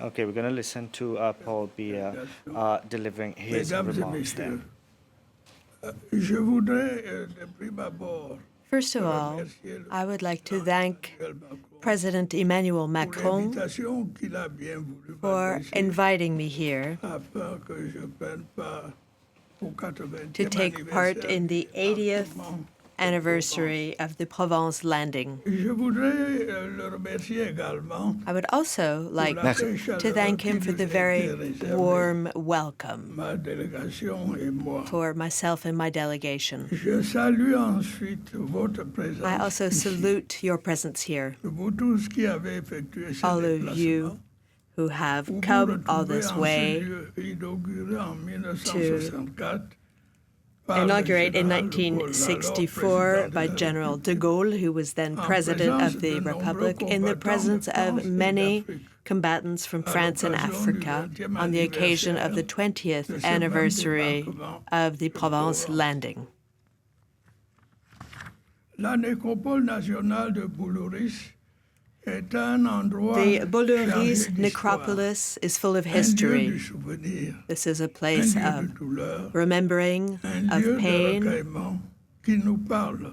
Okay, we're going to listen to Paul Biya delivering his Mesdames et remarks there. messieurs, je voudrais de prime abord First of all, remercier le I would like to président thank Emmanuel Macron President Emmanuel pour Macron l'invitation qu'il a bien voulu for m'adresser inviting me here afin que je prenne part au 80e to take part anniversaire in the du 80th débarquement. anniversary of the Provence landing. Je voudrais le remercier également I would also pour like l'accueil to chaleureux thank him qui for nous the a été very réservé, warm welcome ma délégation et moi. for myself and my delegation. Je salue ensuite votre présence I also ici. salute your presence here, Vous tous qui avez effectué ce all of déplacement, you who have vous vous come all retrouvez this en ce way lieu inauguré en 1964 par le inaugurate in général de Gaulle, alors 1964 président de by la General de République, Gaulle, who was then en president présence of the de nombreux Republic, in the combattants presence de of France et many d'Afrique, combatants from à France and l'occasion Africa du 20e on the occasion of the anniversaire 20th de ce même anniversary débarquement of the de Provence Provence. landing. La nécropole nationale de Boulouris est un endroit The Boulouris chargé d'histoire, necropolis is full of un lieu du history. souvenir, This is a un place lieu de of douleur, remembering, un of lieu de pain, recueillement qui nous parle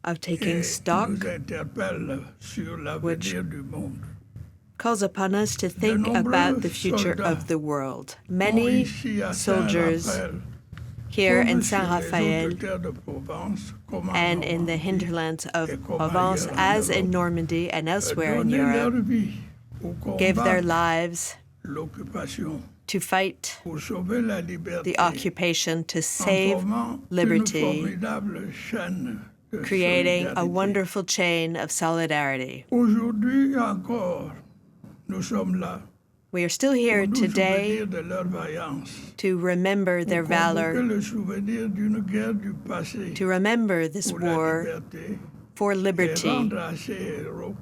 of taking et stock, nous interpelle sur l'avenir du monde. calls upon us to think nombreux about the future soldats of the world. Ont Many ici à soldiers Saint-Raphaël, here comme in sur les Saint-Raphaël autres terres de Provence, comme en and in the Normandie, hinterlands of et comme Provence, ailleurs en as in Europe, Normandy and elsewhere in donné leur Europe, vie pour gave their combattre lives l'occupation, to fight pour sauver la liberté, the occupation, to en save formant une liberty, formidable chaîne de creating a solidarité. wonderful chain of solidarity. Aujourd'hui encore, nous sommes là We are still here pour nous today souvenir de leur vaillance, to remember their pour convoquer valor, le souvenir d'une guerre du passé to remember this pour la war liberté for et liberty, rendre à ces héros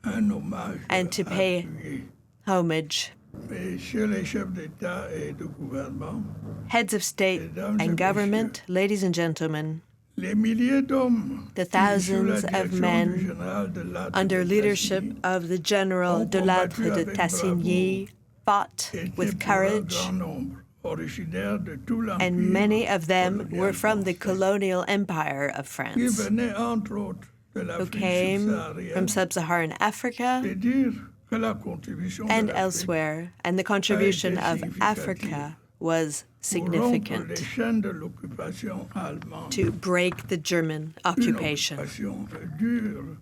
un hommage and to pay appuyé. homage. Messieurs les chefs d'État et de gouvernement, Heads of state Mesdames et and government, ladies and gentlemen, les milliers d'hommes the qui, sous la thousands of direction du men général de Lattre under de leadership Tassigny, of the General ont de Lattre combattu de avec Tassigny, fought étaient with pour un courage, grand nombre originaires de tout and l'empire many of them colonial were from the français, colonial empire of qui France, venaient entre autres de who l'Afrique came from subsaharienne, sub-Saharan Africa et dire que la contribution and de l'Afrique elsewhere, and the contribution of significative Africa was pour rompre les significant chaînes de l'occupation allemande. to break the German Une occupation. occupation dure,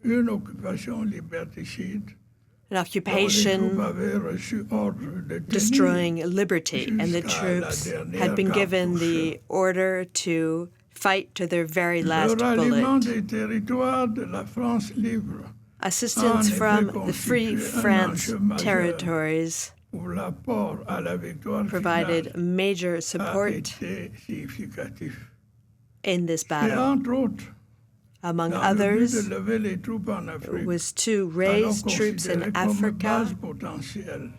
une occupation liberticide, An dont les troupes occupation avaient reçu ordre de tenir destroying liberty, and the jusqu'à la troops dernière had been given cartouche. the order to fight to their very Le last ralliement bullet. des territoires de la France libre Assistance from the Free constitué un France enjeu majeur territories pour l'apport à la victoire provided finale major a support été significatif. in this Et battle. entre autres, Among dans le but de others, lever les troupes en Afrique, was to alors raise troops considérées in comme Africa, base potentielle,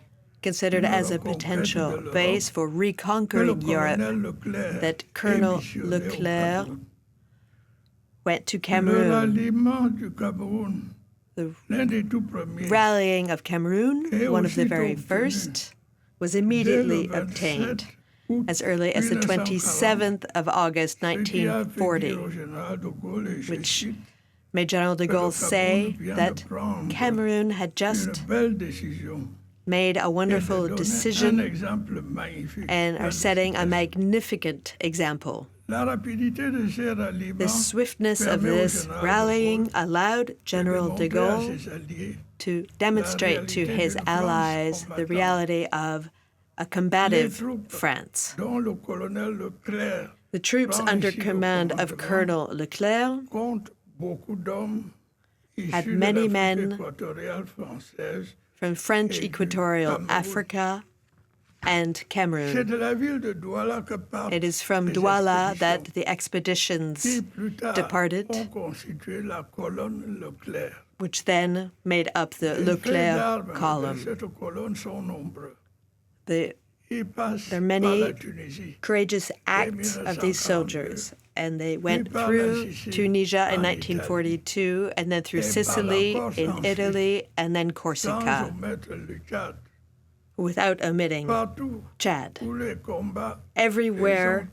considered as a potential base for que le reconquering Europe, colonel Leclerc that est Colonel missionné au Leclerc Cameroun. went to Le Cameroon. ralliement du Cameroun, The l'un des tout premiers, rallying of Cameroon, Et one of the aussitôt very obtenu. first, was dès le immediately 27 obtained août as early as the 1940, 27th of August, ce qui a fait dire 1940, au général de Gaulle, et je which cite, made General de que le Gaulle say Cameroun vient de that prendre Cameroon had une just belle décision made a et de wonderful donner un decision exemple magnifique. and are setting a magnificent example. La rapidité de ces ralliements The swiftness of permet au this général de rallying Gaulle allowed de General de démontrer à Gaulle ses alliés to demonstrate to réalité his d'une France allies the combattante. reality of a les combative troupes France. dont le colonel Leclerc The troops prend under ici le command of commandement Colonel Leclerc comptent beaucoup d'hommes had issus de many l'Afrique men équatoriale française. from French et du Equatorial Cameroun. Africa and C'est Cameroon. de la ville de Douala que partent It is from les Douala expéditions that the qui expeditions plus tard departed, ont constitué la colonne Leclerc. which then made up the Les faits Leclerc d'armes de column. cette colonne sont nombreux. The There are many courageous acts of these soldiers, and they went through Tunisia in 1942, and then through Sicily, in Italy, and then Corsica, without omitting Chad. Everywhere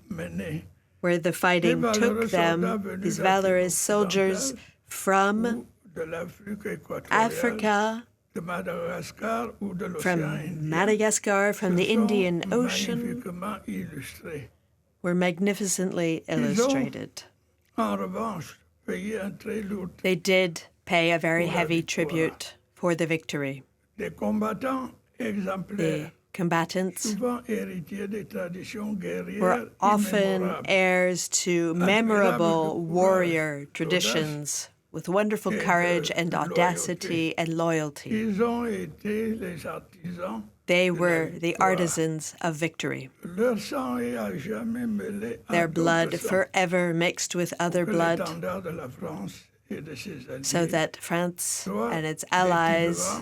where the fighting took them, these valorous soldiers from Africa, from Madagascar, from the Indian Ocean, were magnificently illustrated. They did pay a very heavy tribute for the victory. The combatants were often heirs to memorable warrior traditions with wonderful courage and audacity and loyalty. They were the artisans of victory. Their blood forever mixed with other blood, so that France and its allies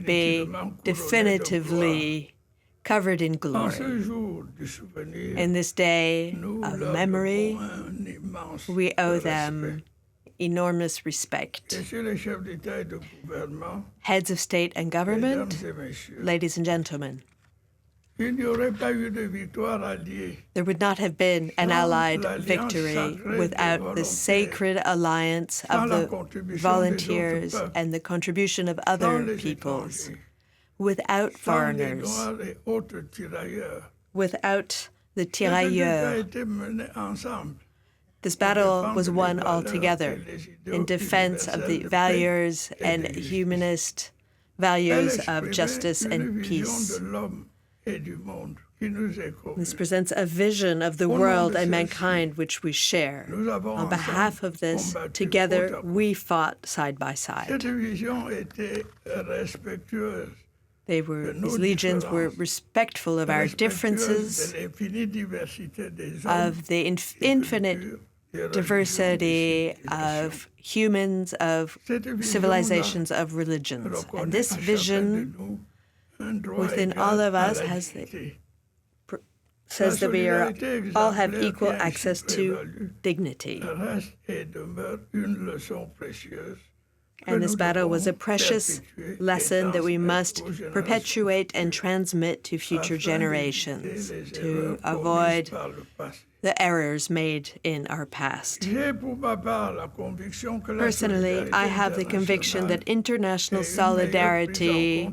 be definitively covered in glory. In this day of memory, we owe them enormous respect. Heads of state and government, ladies and gentlemen, there would not have been an Allied victory without the sacred alliance of the volunteers and the contribution of other peoples, without foreigners, without the tirailleurs. This battle was won altogether in defense of the values and humanist values of justice and peace. This presents a vision of the world and mankind which we share. On behalf of this, together we fought side by side. These legions were respectful of our differences, of the infinite diversity of humans, of civilizations, of religions. And this vision within all of us says that we all have equal access to dignity. And this battle was a precious lesson that we must perpetuate and transmit to future generations to avoid the errors made in our past. Personally, I have the conviction that international solidarity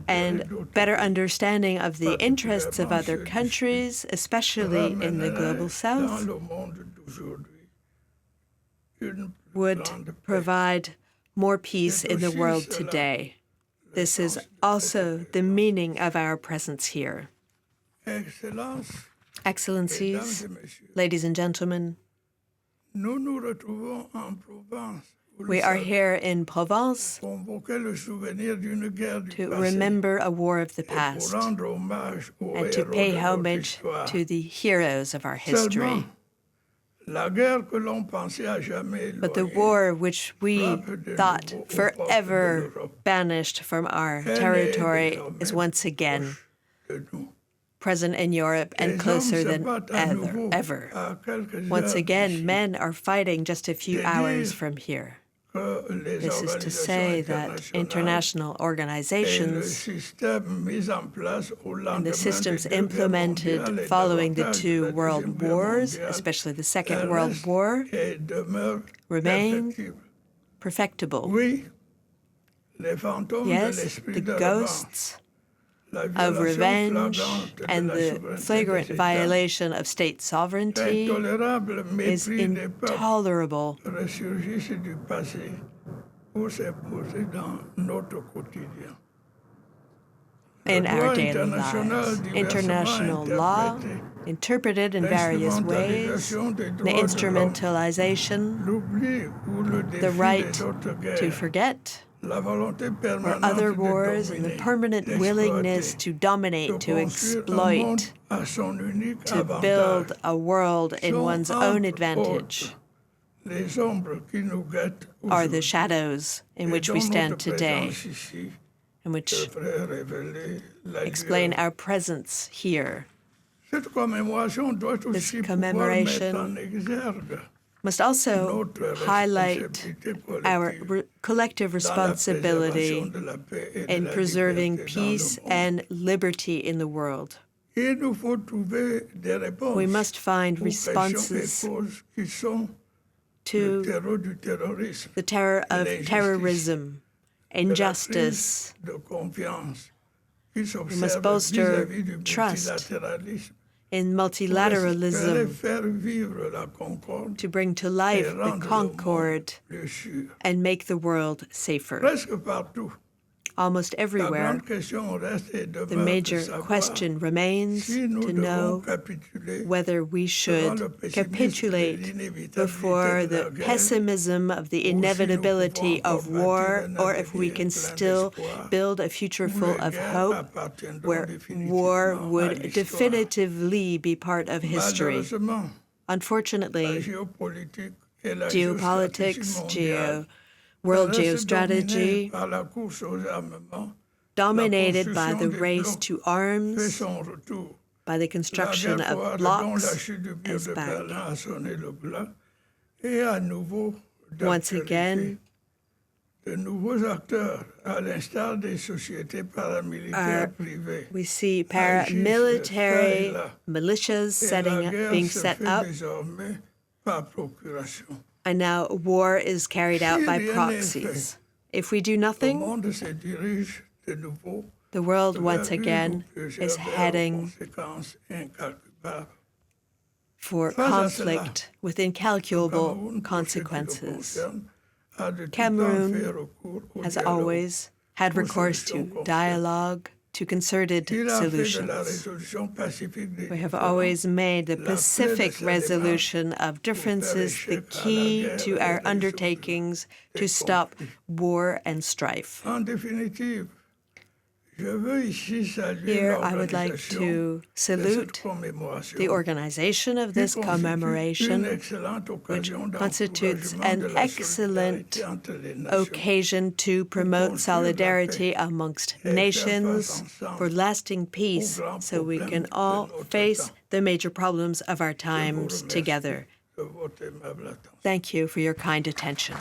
and better understanding of the interests of other countries, especially in the global south, would provide more peace in the world today. This is also the meaning of our presence here. Excellencies, ladies and gentlemen, we are here in Provence to remember a war of the past and to pay homage to the heroes of our history. But the war which we thought forever banished from our territory is once again present in Europe and closer than ever. Once again, men are fighting just a few hours from here. This is to say that international organizations and the systems implemented following the two world wars, especially the Second World War, remain perfectible. Yes, the ghosts of revenge and the flagrant violation of state sovereignty is intolerable in our daily lives. International law, interpreted in various ways, the instrumentalization, the right to forget, or other wars, and the permanent willingness to dominate, to exploit, to build a world in one's own advantage, are the shadows in which we stand today. and which devrait révéler la explain lueur. our presence here. Cette commémoration doit This aussi pouvoir commemoration mettre en exergue must also notre highlight responsabilité our collective collective dans la responsibility préservation de la paix et de in la preserving liberté dans le peace monde. and liberty in the world. Il nous faut trouver des réponses We must find aux pressions et responses causes qui sont le to terreau du terrorisme, the terror of l'injustice, terrorism, de la injustice. crise de confiance qui must s'observe bolster vis-à-vis du trust multilatéralisme in pour espérer multilateralism faire vivre la concorde to bring to et life the rendre le concord monde plus sûr. and make the world safer. Presque partout, Almost la everywhere, grande question reste et the demeure de major savoir question remains si nous to devons know capituler whether we devant should le pessimisme de capitulate l'inévitabilité before de la the guerre, pessimism of the ou si nous inevitability pouvons of encore war, bâtir un or if we avenir can plein still d'espoir, build a future où full les of guerres hope, appartiendront where définitivement war à would l'histoire. definitively be part of history. Malheureusement, la Unfortunately, géopolitique et la geopolitics, géostratégie mondiale world restent dominées geostrategy, par la course aux armements. dominated by the construction des race blocs to fait arms, son retour. by the La construction guerre of froide, dont la blocks, chute du mur is de back. Berlin a sonné le glas, et à nouveau Once d'actualité. again, De nouveaux acteurs, à l'instar des sociétés paramilitaires privées, we see agissent là et paramilitary là. militias Et la guerre being se set fait up, désormais par procuration. and now war is carried out Si by rien n'est proxies. fait, If we do Le nothing, monde se dirige de nouveau the world vers once une again ou plusieurs is guerres aux heading conséquences incalculables. for Face à conflict with incalculable Cameroun, pour ce qui le consequences. concerne, a de tout temps Cameroon fait recours au has dialogue, always had aux recourse solutions to concertes. dialogue, to concerted Il a fait de la solutions. résolution pacifique des We have différends always made the la clé de pacific sa resolution of differences the key to our undertakings to stop war and strife. En définitive, je veux ici saluer Here, I would like l'organisation to de salute cette commémoration, the organization of this qui constitue une commemoration, excellente which occasion constitutes d'encouragement an de la excellent solidarité entre les nations. occasion to promote solidarity amongst nations for lasting peace so we can all face the major problems of our times together. De votre aimable attention. Thank you for your kind attention.